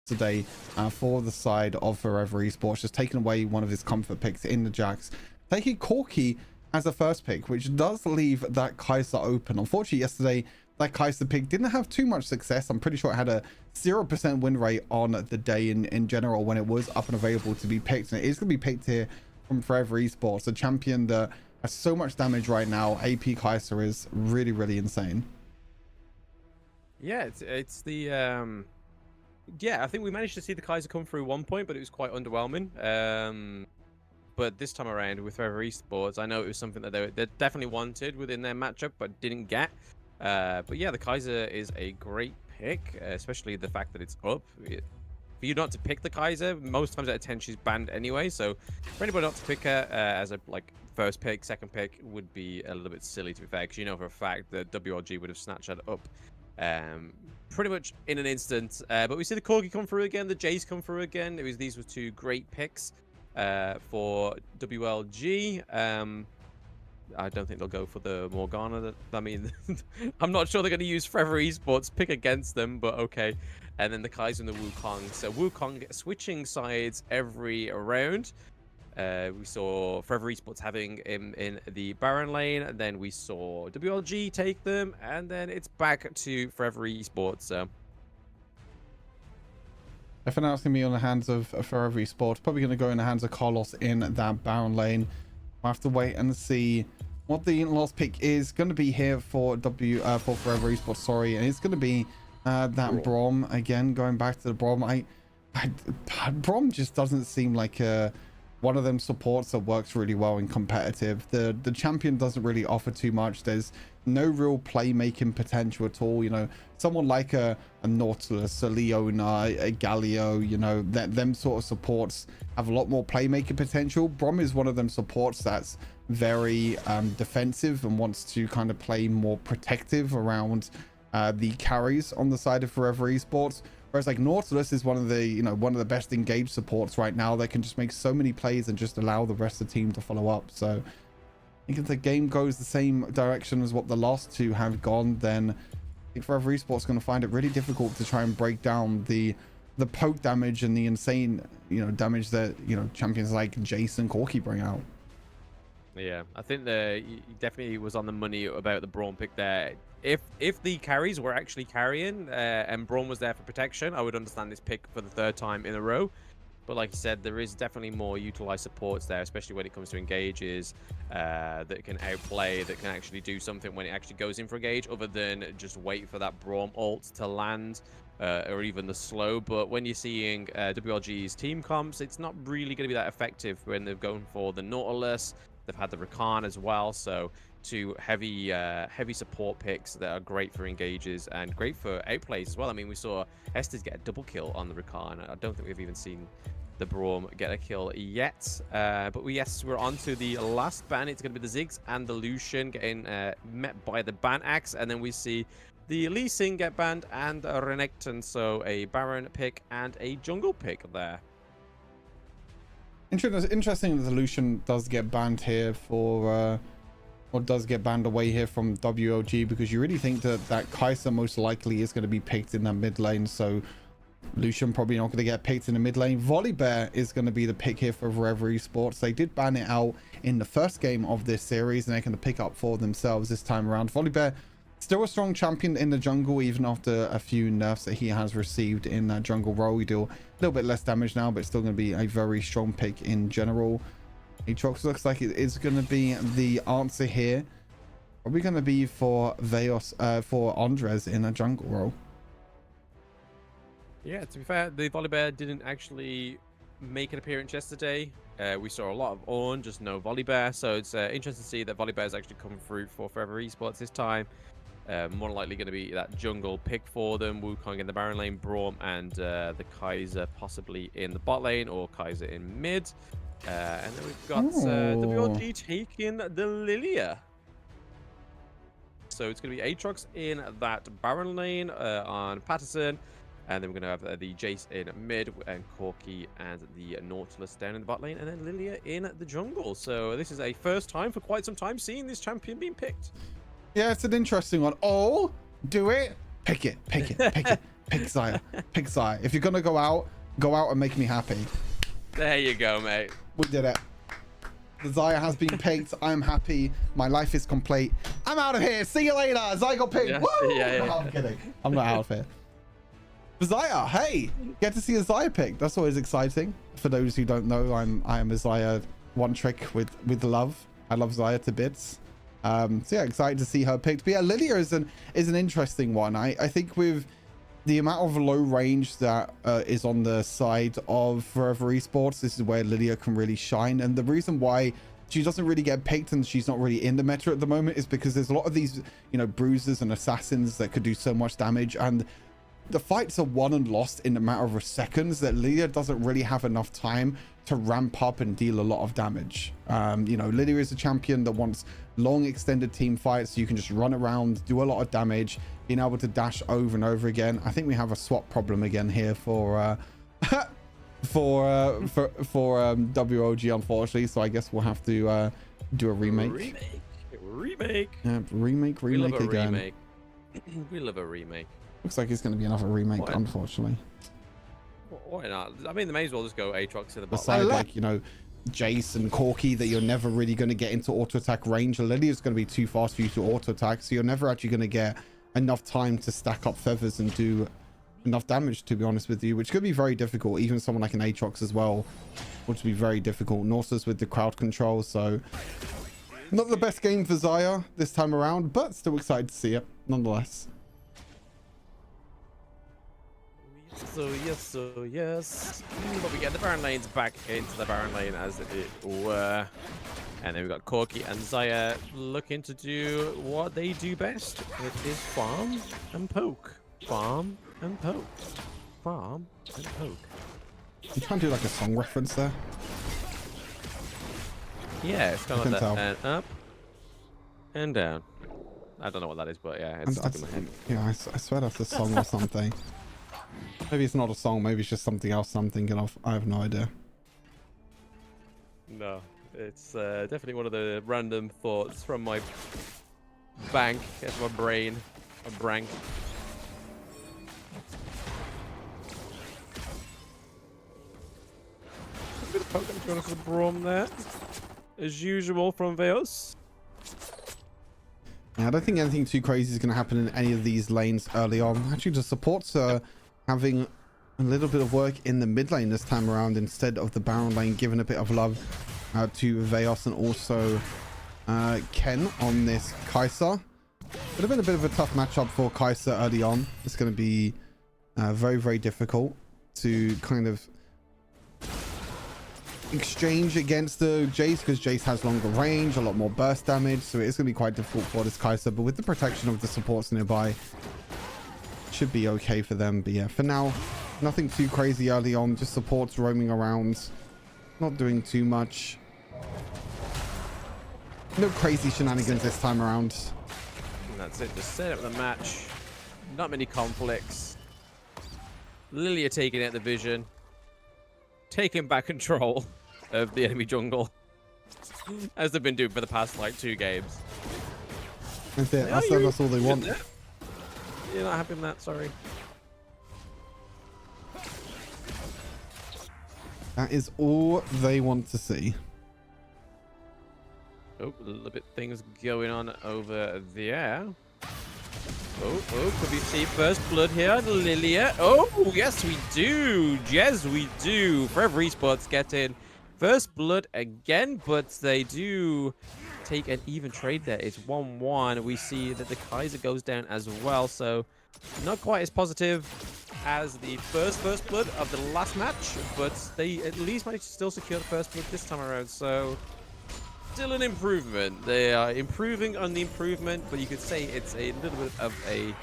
today for the side of Forever Esports, just taking away one of his comfort picks in the Jax, taking Corki as a first pick, which does leave that Kai'Sa open. Unfortunately, yesterday, that Kai'Sa pick didn't have too much success. I'm pretty sure it had a 0% win rate on the day in general when it was up and available to be picked. And it is going to be picked here from Forever Esports, a champion that has so much damage right now. AP Kai'Sa is really, really insane. Yeah, it's the yeah, I think we managed to see the Kai'Sa come through one point, but it was quite underwhelming. But this time around with Forever Esports, I know it was something that they definitely wanted within their matchup, but didn't get. But yeah, the Kai'Sa is a great pick, especially the fact that it's up. For you not to pick the Kai'Sa, most times out of 10 she's banned anyway. So for anybody not to pick her as a first pick, second pick would be a little bit silly, to be fair, because you know for a fact that WLG would have snatched that up pretty much in an instant. But we see the Corgi come through again, the Jace come through again. These were two great picks for WLG. I don't think they'll go for the Morgana. I mean, I'm not sure they're going to use Forever Esports pick against them, but okay. And then the Kai'Sa and the Wukong. So Wukong switching sides every round. We saw Forever Esports having him in the Baron lane, and then we saw WLG take them, and then it's back to Forever Esports. So I think that's going to be on the hands of Forever Esports. Probably going to go in the hands of Carlos in that Baron lane. We'll have to wait and see what the last pick is going to be here for for Forever Esports. Sorry, and it's going to be that Brom again. Going back to the Brom, Brom just doesn't seem like one of them supports that works really well in competitive. The champion doesn't really offer too much. There's no real playmaking potential at all. You know, someone like a Nautilus, a Leona, a Galio, you know, them sort of supports have a lot more playmaking potential. Brom is one of them supports that's very defensive and wants to kind of play more protective around the carries on the side of Forever Esports. Whereas like Nautilus is one of the, you know, one of the best engaged supports right now. They can just make so many plays and just allow the rest of the team to follow up. So I think if the game goes the same direction as what the last two have gone, then I think Forever Esports is going to find it really difficult to try and break down the poke damage and the insane, you know, damage that, you know, champions like Jace and Corki bring out. yeah, I think he definitely was on the money about the Braum pick there. If the carries were actually carrying and Braum was there for protection, I would understand this pick for the third time in a row. But like you said, there is definitely more utilized supports there, especially when it comes to engages that can outplay, that can actually do something when it actually goes in for a gauge, other than just wait for that Braum ult to land or even the slow. But when you're seeing WLG's team comps, it's not really going to be that effective when they're going for the Nautilus. They've had the Rakan as well, so two heavy support picks that are great for engages and great for outplays as well. I mean, we saw Estes get a double kill on the Rakan. I don't think we've even seen the Braum get a kill yet. But yes, we're on to the last ban. It's going to be the Ziggs and the Lucian getting met by the ban axe, and then we see the Lee Sin get banned and a Renekton, so a Baron pick and a jungle pick there. Interesting that the Lucian does get banned here for or does get banned away here from WLG, because you really think that Kai'Sa most likely is going to be picked in that mid lane. So Lucian probably not going to get picked in the mid lane. Volibear is going to be the pick here for Forever Esports. They did ban it out in the first game of this series, and they're going to pick up for themselves this time around. Volibear still a strong champion in the jungle, even after a few nerfs that he has received in that jungle role. We do a little bit less damage now, but still going to be a very strong pick in general. Aatrox looks like it is going to be the answer here. Probably going to be for Veos, for Andres in a jungle role. Yeah, to be fair, the Volibear didn't actually make an appearance yesterday. We saw a lot of Ornn, just no Volibear. So it's interesting to see that Volibear has actually come through for Forever Esports this time. More likely going to be that jungle pick for them. Wukong in the Baron lane, Braum and the Kai'Sa possibly in the bot lane, or Kai'Sa in mid. And then we've got WLG taking the Lilia. So it's going to be Aatrox in that Baron lane on Patterson. And then we're going to have the Jace in mid and Corki and the Nautilus down in the bot lane. And then Lilia in the jungle. So this is a first time for quite some time seeing this champion being picked. Yeah, it's an interesting one. Oh, do it. Pick it, pick it, pick it. Pick Xayah. Pick Xayah. If you're gonna go out and make me happy. There you go, mate. We did it. The Xayah has been picked. I'm happy. My life is complete. I'm out of here. See you later. Xayah got picked. Yeah, Woo! yeah. No, I'm kidding. I'm not out of here. Xayah, hey, get to see a Xayah pick. That's always exciting. For those who don't know, I am a Xayah one trick with love. I love Xayah to bits. So yeah, excited to see her picked. But yeah, Lilia is an interesting one. I think with the amount of low range that is on the side of Forever Esports, this is where Lilia can really shine. And the reason why she doesn't really get picked and she's not really in the meta at the moment is because there's a lot of these, you know, bruisers and assassins that could do so much damage, and the fights are won and lost in a matter of seconds that Lilia doesn't really have enough time to ramp up and deal a lot of damage. You know, Lilia is a champion that wants long extended team fights, so you can just run around, do a lot of damage, being able to dash over and over again. I think we have a swap problem again here for WLG, unfortunately, so I guess we'll have to do a remake. Remake Again. Remake. We love a remake. Looks like it's going to be another remake, unfortunately. Why not? I mean, they may as well just go Aatrox to the bottom. Besides, like, you know, Jace and Corki, that you're never really going to get into auto attack range. Lilia's going to be too fast for you to auto attack, so you're never actually going to get enough time to stack up feathers and do enough damage, to be honest with you, which could be very difficult. Even someone like an Aatrox as well, which would be very difficult. Norsa's with the crowd control, so not the best game for Xayah this time around, but still excited to see it nonetheless. Yes. But we get the Baron lanes back into the Baron lane as it were. And then we've got Corki and Xayah looking to do what they do best. It is farm and poke. Farm and poke. Farm and poke. You trying to do like a song reference there? Yeah, it's kind of like that. And up and down. I don't know what that is, but yeah, it's stuck in my head. Yeah, I swear that's a song or something. Maybe it's not a song, maybe it's just something else I'm thinking of. I have no idea. No, it's definitely one of the random thoughts from my bank, my brain, my brank. A bit of poke going for the Braum there, as usual from Veos. Yeah, I don't think anything too crazy is going to happen in any of these lanes early on. Actually, the supports are having a little bit of work in the mid lane this time around instead of the Baron lane, giving a bit of love to Veos and also Ken on this Kai'Sa. Would have been a bit of a tough matchup for Kai'Sa early on. It's going to be very, very difficult to kind of exchange against the Jace, because Jace has longer range, a lot more burst damage, so it's going to be quite difficult for this Kai'Sa, but with the protection of the supports nearby, should be okay for them. But yeah, for now, nothing too crazy early on, just supports roaming around, not doing too much. No crazy shenanigans this time around. And that's it, just set up the match. Not many conflicts. Lilia taking out the vision, taking back control of the enemy jungle, as they've been doing for the past like 2 games. That's it. That's all they want. You're not having that, sorry. That is all they want to see. Oh, a little bit things going on over there. Oh, could we see first blood here, Lilia? Oh, yes, we do. Yes, we do. Forever Esports getting first blood again, but they do take an even trade there. It's 1-1. We see that the Kai'Sa goes down as well, so not quite as positive as the first blood of the last match, but they at least managed to still secure the first blood this time around, so still an improvement. They are improving on the improvement, but you could say it's a little bit of a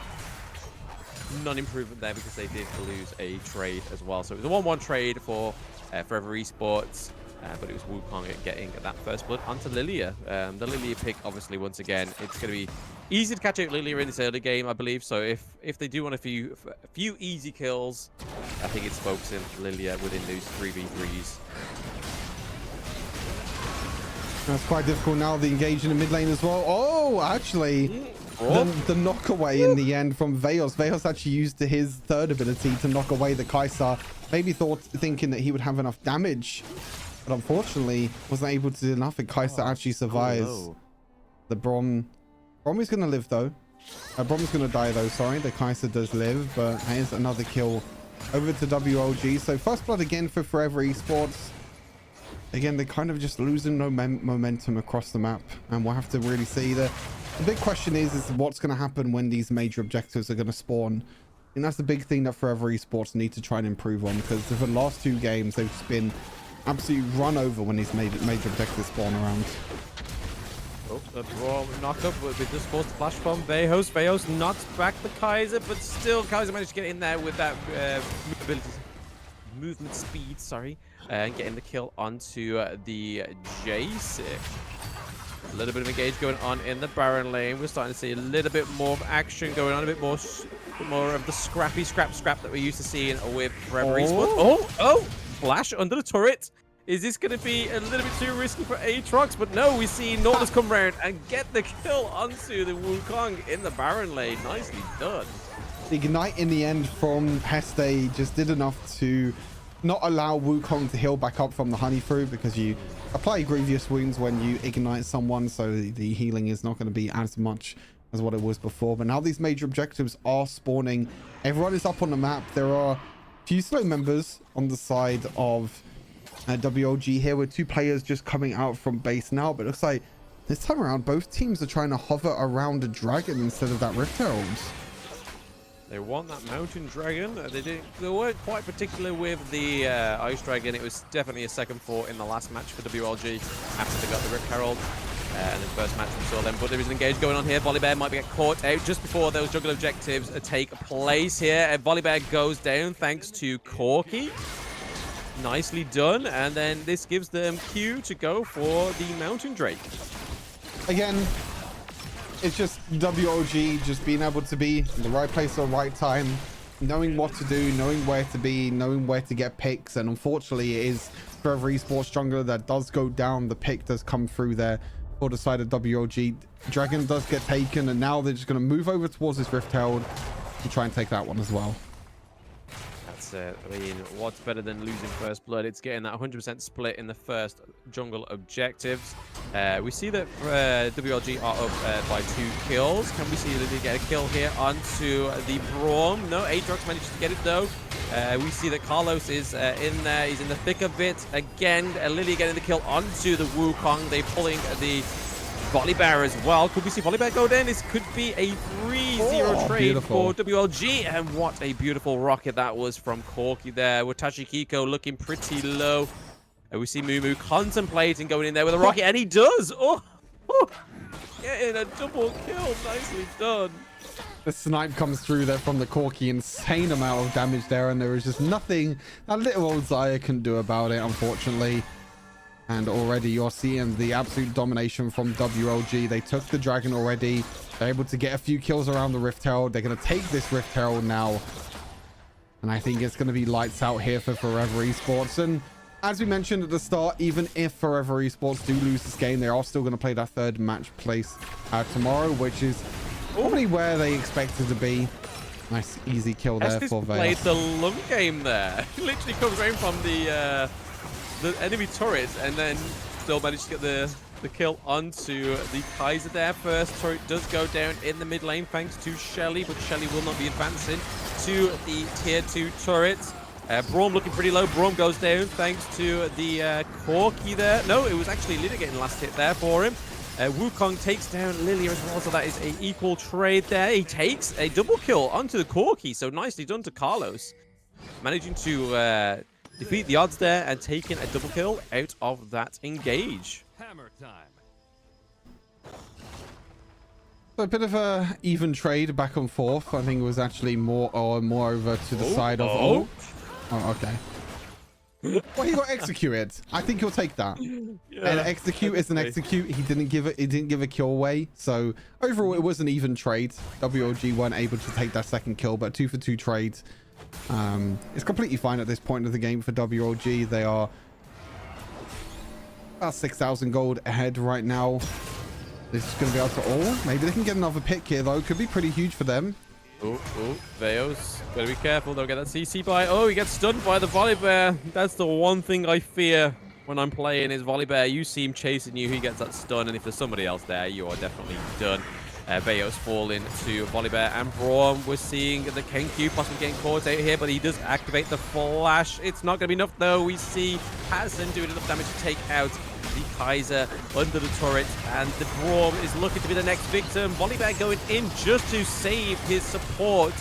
non-improvement there because they did lose a trade as well. So it was a 1-1 trade for Forever Esports, but it was Wukong getting that first blood onto Lilia. The Lilia pick, obviously, once again, it's going to be easy to catch out Lilia in this early game, I believe. So if they do want a few easy kills, I think it's focusing Lilia within those 3v3s. That's quite difficult now. They engage in the mid lane as well. Oh, actually, the knockaway in the end from Veos. Veos actually used his third ability to knock away the Kai'Sa. Maybe thinking that he would have enough damage, but unfortunately wasn't able to do enough. And Kai'Sa actually survives. The Brom is going to live though. Brom is going to die though, sorry. The Kai'Sa does live, but here's another kill over to WLG. So first blood again for Forever Esports. Again, they're kind of just losing momentum across the map, and we'll have to really see. The big question is what's going to happen when these major objectives are going to spawn. And that's the big thing that Forever Esports need to try and improve on, because for the last 2 games they've just been absolutely run over when these major objectives spawn around. Oh, the draw knocked up with this forced flash from Veos. Veos knocks back the Kai'Sa, but still Kai'Sa managed to get in there with that movement speed, sorry, and getting the kill onto the Jace. A little bit of engage going on in the Baron lane. We're starting to see a little bit more of action going on, a bit more of the scrappy scrap that we're used to seeing with Forever Esports. Oh, flash under the turret. Is this going to be a little bit too risky for Aatrox? But no, we see Nautilus come round and get the kill onto the Wukong in the Baron lane. Nicely done. The Ignite in the end from Heste just did enough to not allow Wukong to heal back up from the Honey Fruit, because you apply grievous wounds when you ignite someone, so the healing is not going to be as much as what it was before. But now these major objectives are spawning. Everyone is up on the map. There are a few slow members on the side of WLG here, with 2 players just coming out from base now, but it looks like this time around both teams are trying to hover around a dragon instead of that Rift Herald. They want that Mountain Dragon. They weren't quite particular with the Ice Dragon. It was definitely a second thought in the last match for WLG after they got the Rift Herald. And the first match we saw them, but there is an engage going on here. Volibear might get caught out just before those jungle objectives take place here. And Volibear goes down thanks to Corki. Nicely done, and then this gives them Q to go for the Mountain Drake. Again, it's just WLG just being able to be in the right place at the right time, knowing what to do, knowing where to be, knowing where to get picks. And unfortunately it is Forever Esports jungler that does go down. The pick does come through there for the side of WLG. Dragon does get taken, and now they're just going to move over towards this Rift Herald and try and take that one as well. I mean, what's better than losing first blood? It's getting that 100% split in the first jungle objectives. We see that WLG are up by 2 kills. Can we see Lily get a kill here onto the Braum? No, Aatrox managed to get it though. We see that Carlos is in there. He's in the thick of it. Again, Lily getting the kill onto the Wukong. They're pulling the Volibear as well. Could we see Volibear go down? This could be a 3-0 trade beautiful. for WLG. And what a beautiful rocket that was from Corki there. Watashi Kiko looking pretty low. And we see Mumu contemplating going in there with a rocket. And he does. Oh, getting a double kill. Nicely done. The snipe comes through there from the Corki. Insane amount of damage there. And there is just nothing that little old Zaya can do about it, unfortunately. And already you're seeing the absolute domination from WLG. They took the dragon already. They're able to get a few kills around the Rift Herald. They're going to take this Rift Herald now. And I think it's going to be lights out here for Forever Esports. And as we mentioned at the start, even if Forever Esports do lose this game, they are still going to play that 3rd match place tomorrow, which is probably where they expected to be. Nice easy kill there for Veil. Played the lung game there. He literally comes around from the enemy turret and then still managed to get the kill onto the Kai'Sa there. First turret does go down in the mid lane thanks to Shelly, but Shelly will not be advancing to the tier 2 turret. Braum looking pretty low. Braum goes down thanks to the Corki there. No, it was actually Liga getting last hit there for him. Wukong takes down Lilia as well, so that is an equal trade there. He takes a double kill onto the Corki, so nicely done to Carlos. Managing to defeat the odds there and taking a double kill out of that engage. Hammer time. So a bit of a even trade back and forth. I think it was actually more over to the side of okay. Well, he got executed. I think he'll take that. Yeah, and execute is an execute. He didn't give a kill away. So overall, it was an even trade. WLG weren't able to take that second kill, but 2-for-2 trade. It's completely fine at this point of the game for WLG. They are about 6,000 gold ahead right now. This is going to be able to... Oh, maybe they can get another pick here, though. Could be pretty huge for them. Oh, Veos. Gotta be careful. Don't get that CC by. Oh, he gets stunned by the Volibear. That's the one thing I fear when I'm playing is Volibear. You see him chasing you, he gets that stun, and if there's somebody else there, you are definitely done. Veos falling to Volibear and Braum. We're seeing the Kenkyu possibly getting caught out here, but he does activate the flash. It's not going to be enough, though. We see Patterson doing enough damage to take out the Kaiser under the turret, and the Braum is looking to be the next victim. Volibear going in just to save his support.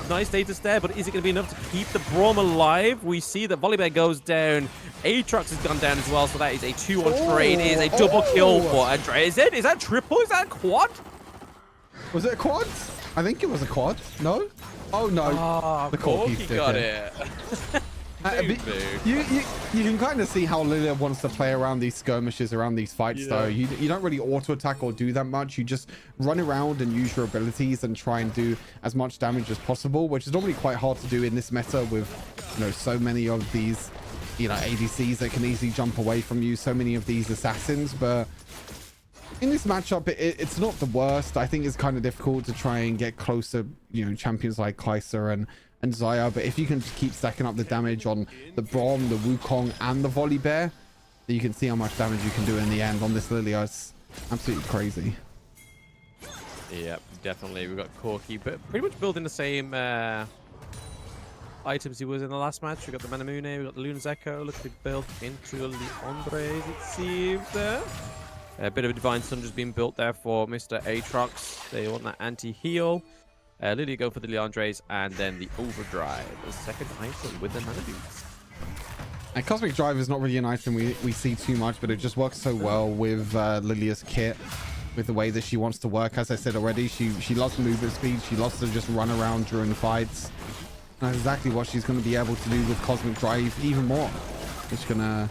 Nice status there, but is it going to be enough to keep the Braum alive? We see that Volibear goes down. Aatrox has gone down as well, so that is a 2-on trade. It is a double kill for Andre. Is that triple? Is that a quad? Was it a quad? I think it was a quad. No? Oh, no. Oh, the Corky got it. You can kind of see how Lilia wants to play around these skirmishes, around these fights, though. You don't really auto-attack or do that much. You just run around and use your abilities and try and do as much damage as possible, which is normally quite hard to do in this meta with, so many of these, ADCs that can easily jump away from you, so many of these assassins, but... in this matchup, it's not the worst. I think it's kind of difficult to try and get closer, champions like Kaiser and Xayah. But if you can just keep stacking up the damage on the Braum, the Wukong, and the Volibear, then you can see how much damage you can do in the end on this Lilia. It's absolutely crazy. Yeah, definitely. We've got Corky, but pretty much building the same items he was in the last match. We've got the Manamune, we've got the Luna's Echo. Look to be built into the Andres, it seems there. A bit of a Divine Sun just being built there for Mr. Aatrox. They want that anti-heal. Lilia go for the Leandres, and then the Overdrive, the second item with the Mana Boots. And Cosmic Drive is not really an item we see too much, but it just works so well with Lilia's kit, with the way that she wants to work. As I said already, she loves movement speed. She loves to just run around during fights. And that's exactly what she's going to be able to do with Cosmic Drive even more. It's going to...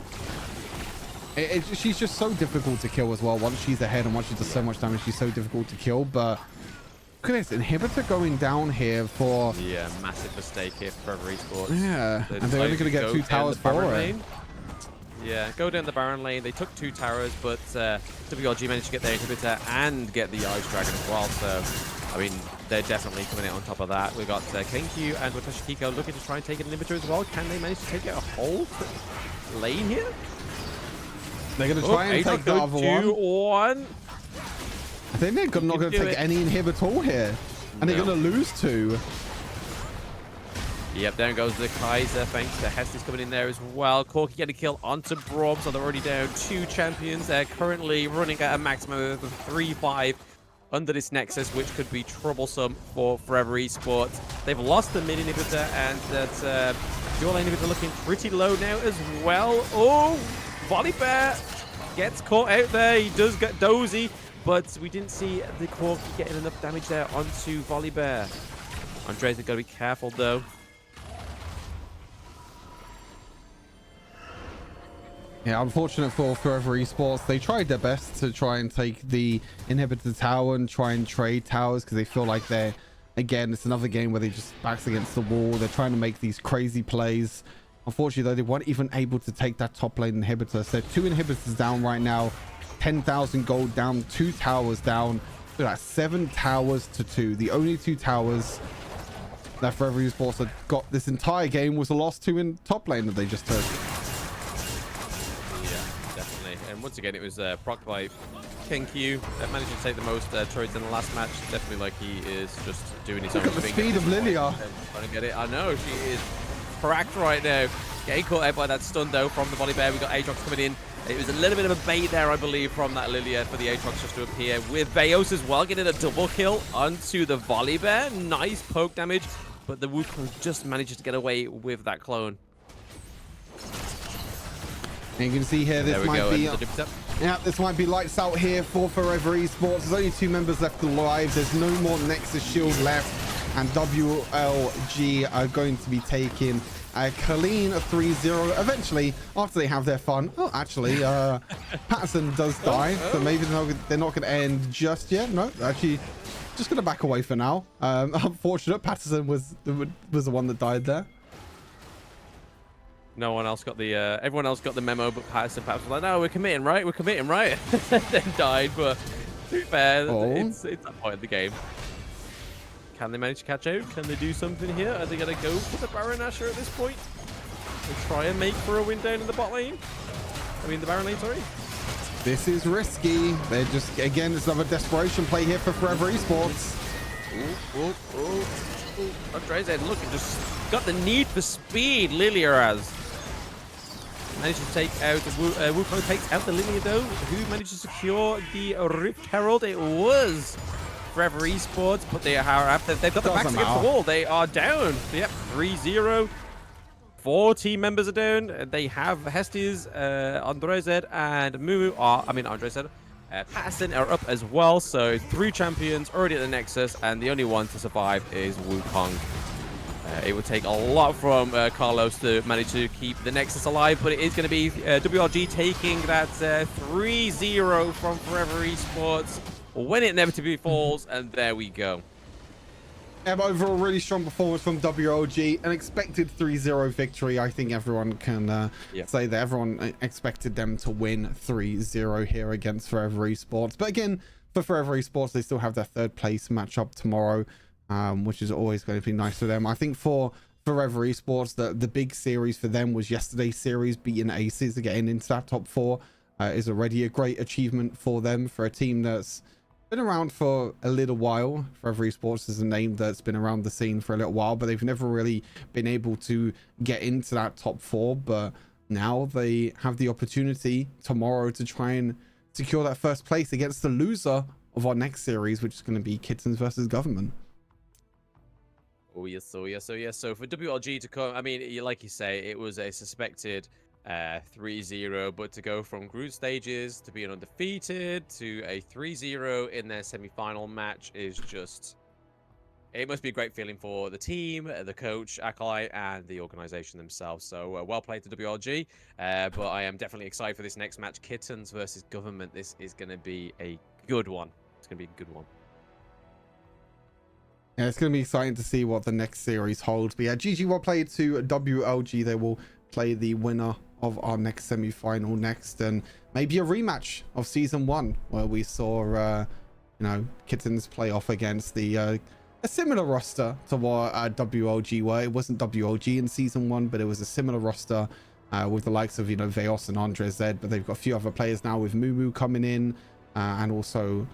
she's just so difficult to kill as well. Once she's ahead and once she does so much damage, she's so difficult to kill. But look at this inhibitor going down here for... yeah, massive mistake here for Forever Esports. Yeah, and they're only going to get 2 towers for it. Yeah, go down the Baron lane. They took 2 towers, but WLG managed to get their inhibitor and get the Ice Dragon as well. So, I mean, they're definitely coming out on top of that. We've got Kenkyu and Watashi Kiko looking to try and take an inhibitor as well. Can they manage to take out a whole lane here? They're going to try and take the other one. 2-1. I think they're not going to take any inhibitor here. And they're going to lose 2. Yep, there goes the Kaiser. Thanks to Hesty's coming in there as well. Corky getting a kill onto Braum, so they're already down 2 champions. They're currently running at a maximum of 3-5 under this Nexus, which could be troublesome for Forever Esports. They've lost the mid inhibitor, and that dual inhibitor looking pretty low now as well. Oh! Volibear gets caught out there. He does get dozy, but we didn't see the Corky getting enough damage there onto Volibear. Andres has got to be careful, though. Yeah, unfortunate for Forever Esports. They tried their best to try and take the inhibitor tower and try and trade towers because they feel like they're, again, it's another game where they just backs against the wall. They're trying to make these crazy plays. Unfortunately, though, they weren't even able to take that top lane inhibitor. So 2 inhibitors down right now. 10,000 gold down. 2 towers down. Look at that, 7 towers to 2. The only 2 towers that Forever Esports had got this entire game was the last 2 in top lane that they just took. Yeah, definitely. And once again, it was procced by Kenkyu that managed to take the most turrets in the last match. Definitely like he is just doing his own thing. Look at the speed of Lilia. Trying to get it. I know, she is cracked right now. Getting caught out by that stun though from the Volibear. We got Aatrox coming in. It was a little bit of a bait there, I believe, from that Lilia for the Aatrox just to appear. With Veos as well, getting a double kill onto the Volibear. Nice poke damage, but the Wukong just manages to get away with that clone. And you can see here, this might be... yeah, this might be lights out here for Forever Esports. There's only 2 members left alive. There's no more Nexus Shield left. And WLG are going to be taking a clean 3-0 eventually after they have their fun. Oh, actually, Patterson does die, so maybe they're not going to end just yet. No, actually, just going to back away for now. Unfortunate, Patterson was the one that died there. No one else got the, everyone else got the memo, but Patterson was like, no, we're committing, right? We're committing, right? Then died, but To be fair, Oh. it's that point of the game. Can they manage to catch out? Can they do something here? Are they going to go for the Baron Asher at this point? And try and make for a win down in the bot lane? I mean, the Baron lane, sorry. This is risky. They're just, again, it's another desperation play here for Forever Esports. Andre's looking, just got the need for speed. Lilia has managed to take out Wukong takes out the Lilia though. Who managed to secure the Rift Herald? It was Forever Esports, but they've got the backs against the wall. They are down. Yep, 3-0. 4 team members are down. They have Hestes, Andrezed, and Mumu are, Andrezed, Patterson are up as well. So 3 champions already at the Nexus, and the only one to survive is Wukong. It would take a lot from Carlos to manage to keep the Nexus alive, but it is going to be WLG taking that 3-0 from Forever Esports when it inevitably falls, and there we go. Overall, really strong performance from WLG. An expected 3-0 victory. I think everyone can say that everyone expected them to win 3-0 here against Forever Esports. But again, for Forever Esports, they still have their 3rd place matchup tomorrow, which is always going to be nice for them. I think for Forever Esports, the big series for them was yesterday's series, beating Aces and getting into that top 4 is already a great achievement for them, for a team that's been around for a little while. Forever Esports is a name that's been around the scene for a little while, but they've never really been able to get into that top 4. But now they have the opportunity tomorrow to try and secure that 1st place against the loser of our next series, which is going to be Kittens versus Government. Oh yes. So for WLG to come, like you say, it was a suspected 3-0, but to go from group stages to being undefeated to a 3-0 in their semi-final match is just, it must be a great feeling for the team, the coach, Acolyte, and the organization themselves. So well played to WLG, but I am definitely excited for this next match, Kittens versus Government. This is going to be a good one. It's going to be a good one. Yeah, it's going to be exciting to see what the next series holds. But yeah, GG well played to WLG. They will play the winner of our next semi-final next, and maybe a rematch of season 1 where we saw Kittens play off against the a similar roster to what WLG were. It wasn't WLG in season 1, but it was a similar roster with the likes of Veos and Andrezed, but they've got a few other players now with Mumu coming in, and also